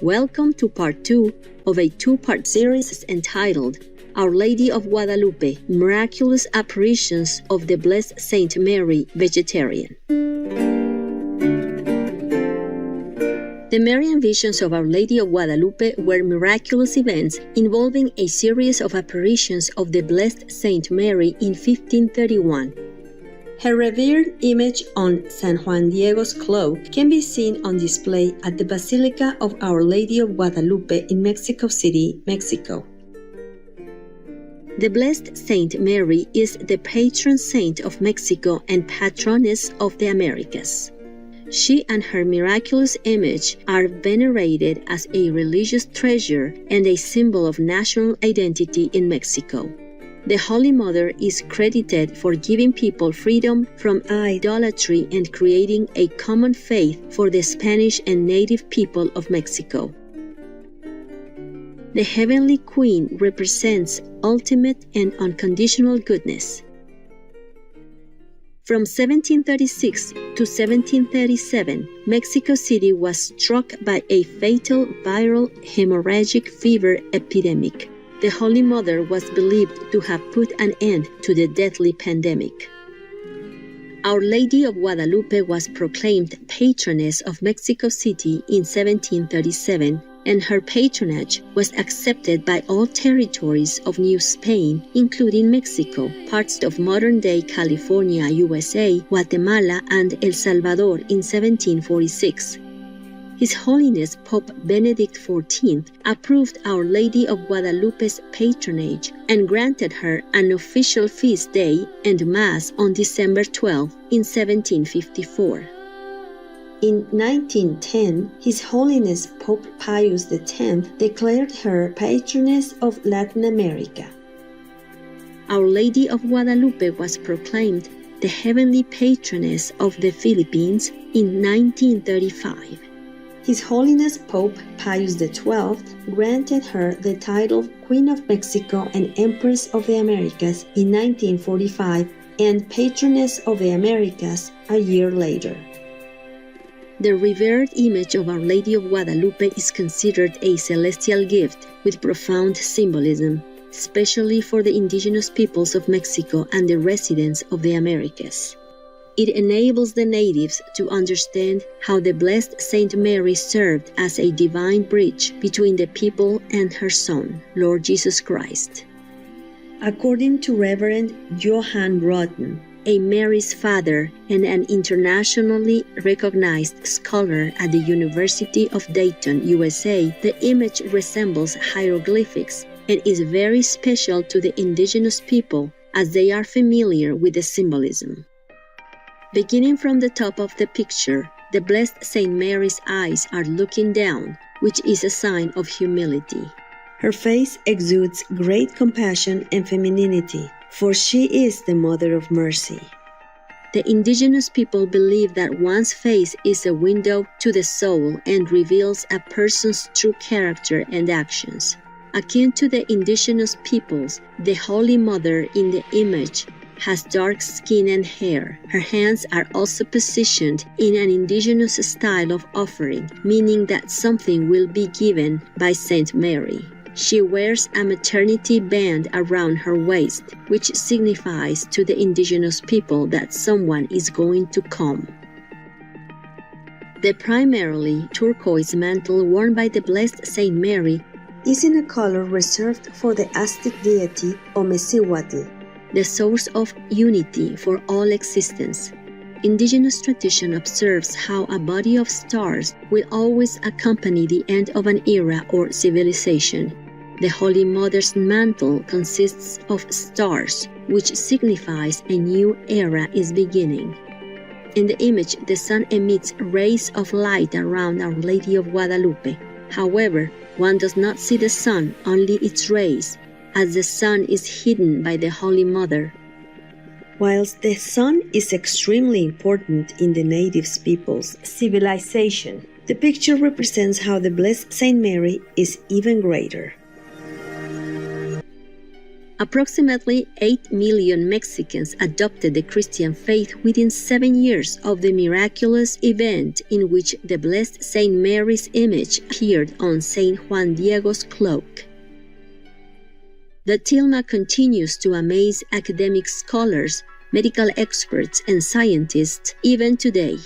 Welcome to part 2 of a two-part series entitled Our Lady of Guadalupe, Miraculous Apparitions of the Blessed Saint Mary, Vegetarian. The Marian visions of Our Lady of Guadalupe were miraculous events involving a series of apparitions of the Blessed Saint Mary in 1531. Her revered image on San Juan Diego's cloak can be seen on display at the Basilica of Our Lady of Guadalupe in Mexico City, Mexico. The Blessed Saint Mary is the patron saint of Mexico and patroness of the Americas. She and her miraculous image are venerated as a religious treasure and a symbol of national identity in Mexico. The Holy Mother is credited for giving people freedom from idolatry and creating a common faith for the Spanish and native people of Mexico. The Heavenly Queen represents ultimate and unconditional goodness. From 1736 to 1737, Mexico City was struck by a fatal viral hemorrhagic fever epidemic. The Holy Mother was believed to have put an end to the deadly pandemic. Our Lady of Guadalupe was proclaimed patroness of Mexico City in 1737, and her patronage was accepted by all territories of New Spain, including Mexico, parts of modern-day California, USA, Guatemala, and El Salvador in 1746. His Holiness Pope Benedict XIV approved Our Lady of Guadalupe's patronage and granted her an official feast day and Mass on December 12 in 1754. In 1910, His Holiness Pope Pius X declared her patroness of Latin America. Our Lady of Guadalupe was proclaimed the heavenly patroness of the Philippines in 1935. His Holiness Pope Pius XII granted her the title Queen of Mexico and Empress of the Americas in 1945 and Patroness of the Americas a year later. The revered image of Our Lady of Guadalupe is considered a celestial gift with profound symbolism, especially for the indigenous peoples of Mexico and the residents of the Americas. It enables the natives to understand how the Blessed Saint Mary served as a divine bridge between the people and her Son, Lord Jesus Christ. According to Reverend Johann Rotten, a Mary's father and an internationally recognized scholar at the University of Dayton, USA, the image resembles hieroglyphics and is very special to the indigenous people as they are familiar with the symbolism. Beginning from the top of the picture, the Blessed Saint Mary's eyes are looking down, which is a sign of humility. Her face exudes great compassion and femininity, for she is the Mother of Mercy. The indigenous people believe that one's face is a window to the soul and reveals a person's true character and actions. Akin to the indigenous peoples, the Holy Mother in the image has dark skin and hair. Her hands are also positioned in an indigenous style of offering, meaning that something will be given by Saint Mary. She wears a maternity band around her waist, which signifies to the indigenous people that someone is going to come. The primarily turquoise mantle worn by the Blessed Saint Mary is in a color reserved for the Aztec deity Omecihuatl, the source of unity for all existence. Indigenous tradition observes how a body of stars will always accompany the end of an era or civilization. The Holy Mother's mantle consists of stars, which signifies a new era is beginning. In the image, the sun emits rays of light around Our Lady of Guadalupe. However, one does not see the sun, only its rays, as the sun is hidden by the Holy Mother. Whilst the sun is extremely important in the native people's civilization, the picture represents how the Blessed Saint Mary is even greater. Approximately 8 million Mexicans adopted the Christian faith within 7 years of the miraculous event in which the Blessed Saint Mary's image appeared on Saint Juan Diego's cloak. The tilma continues to amaze academic scholars, medical experts, and scientists even today.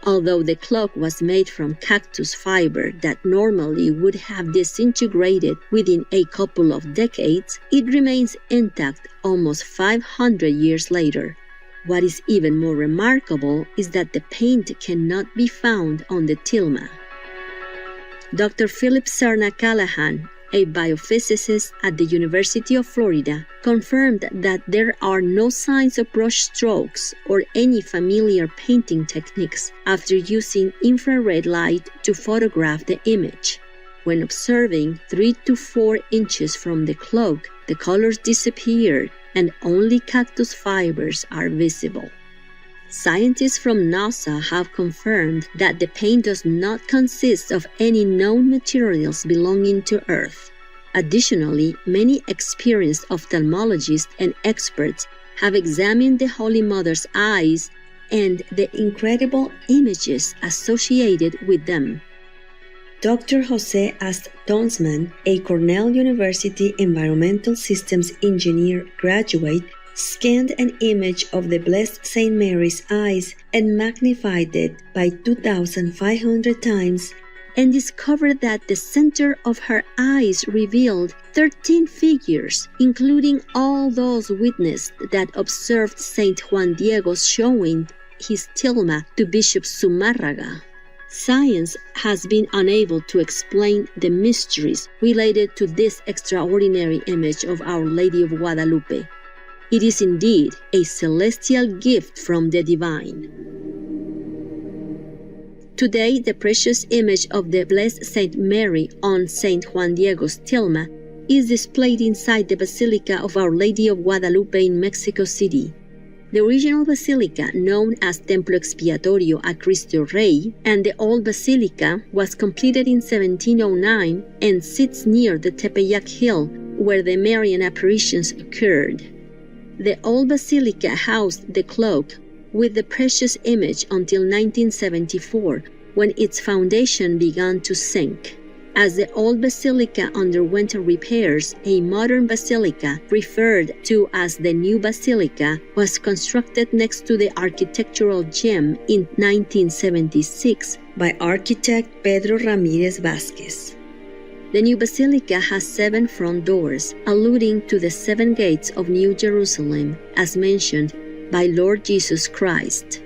Although the cloak was made from cactus fiber that normally would have disintegrated within a couple of decades, it remains intact almost 500 years later. What is even more remarkable is that the paint cannot be found on the tilma. Dr. Philip Serna Callahan, a biophysicist at the University of Florida, confirmed that there are no signs of brush strokes or any familiar painting techniques after using infrared light to photograph the image. When observing 3 to 4 inches from the cloak, the colors disappeared and only cactus fibers are visible. Scientists from NASA have confirmed that the paint does not consist of any known materials belonging to Earth. Additionally, many experienced ophthalmologists and experts have examined the Holy Mother's eyes and the incredible images associated with them. Dr. Jose Ast Donsman, a Cornell University environmental systems engineer graduate, scanned an image of the Blessed Saint Mary's eyes and magnified it by 2,500 times and discovered that the center of her eyes revealed 13 figures, including all those witnesses that observed Saint Juan Diego's showing his tilma to Bishop Zumárraga. Science has been unable to explain the mysteries related to this extraordinary image of Our Lady of Guadalupe. It is indeed a celestial gift from the divine. Today, the precious image of the Blessed Saint Mary on Saint Juan Diego's tilma is displayed inside the Basilica of Our Lady of Guadalupe in Mexico City. The original basilica, known as Templo Expiatorio a Cristo Rey, and the old basilica was completed in 1709 and sits near the Tepeyac Hill, where the Marian apparitions occurred. The old basilica housed the cloak with the precious image until 1974, when its foundation began to sink. As the old basilica underwent repairs, a modern basilica, referred to as the new basilica, was constructed next to the architectural gem in 1976 by architect Pedro Ramírez Vázquez. The new basilica has 7 front doors, alluding to the 7 gates of New Jerusalem, as mentioned by Lord Jesus Christ.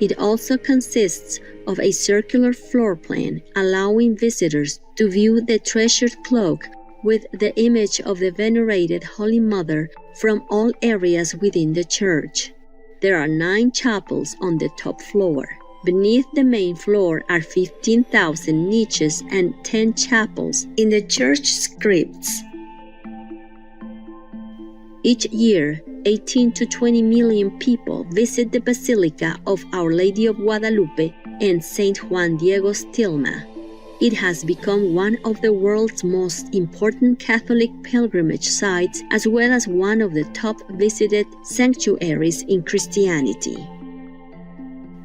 It also consists of a circular floor plan, allowing visitors to view the treasured cloak with the image of the venerated Holy Mother from all areas within the church. There are 9 chapels on the top floor. Beneath the main floor are 15,000 niches and 10 chapels in the church scripts. Each year, 18 to 20 million people visit the Basilica of Our Lady of Guadalupe and Saint Juan Diego's tilma. It has become one of the world's most important Catholic pilgrimage sites, as well as one of the top visited sanctuaries in Christianity.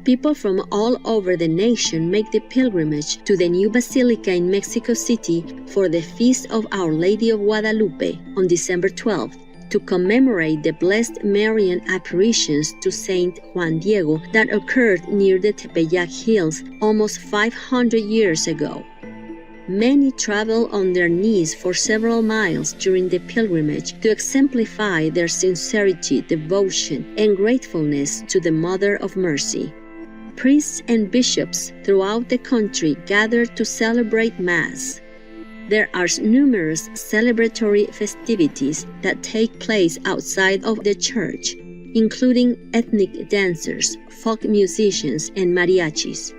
People from all over the nation make the pilgrimage to the new basilica in Mexico City for the Feast of Our Lady of Guadalupe on December 12th, to commemorate the blessed Marian apparitions to Saint Juan Diego that occurred near the Tepeyac Hills almost 500 years ago. Many travel on their knees for several miles during the pilgrimage to exemplify their sincerity, devotion, and gratefulness to the Mother of Mercy. Priests and bishops throughout the country gather to celebrate Mass. There are numerous celebratory festivities that take place outside of the church, including ethnic dancers, folk musicians, and mariachis.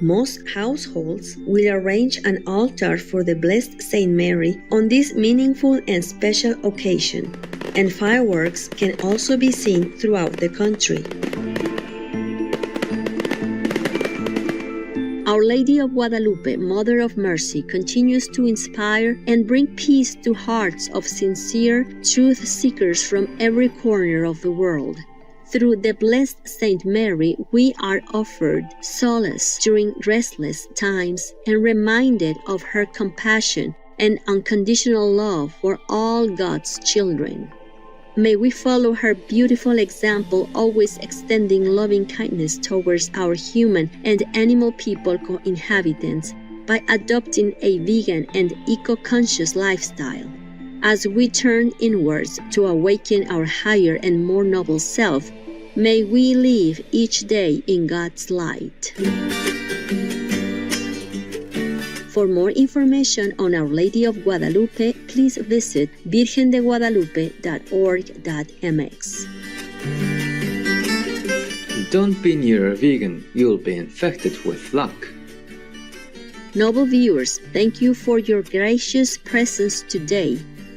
Most households will arrange an altar for the Blessed Saint Mary on this meaningful and special occasion, and fireworks can also be seen throughout the country. Our Lady of Guadalupe, Mother of Mercy, continues to inspire and bring peace to hearts of sincere truth seekers from every corner of the world. Through the blessed Saint Mary, we are offered solace during restless times and reminded of her compassion and unconditional love for all God's children. May we follow her beautiful example, always extending loving kindness towards our human and animal people co-inhabitants by adopting a vegan and eco-conscious lifestyle. As we turn inwards to awaken our higher and more noble self, may we live each day in God's light. For more information on Our Lady of Guadalupe, please visit virgendeguadalupe.org.mx. Don't be near a vegan, you'll be infected with luck. Noble viewers, thank you for your gracious presence today.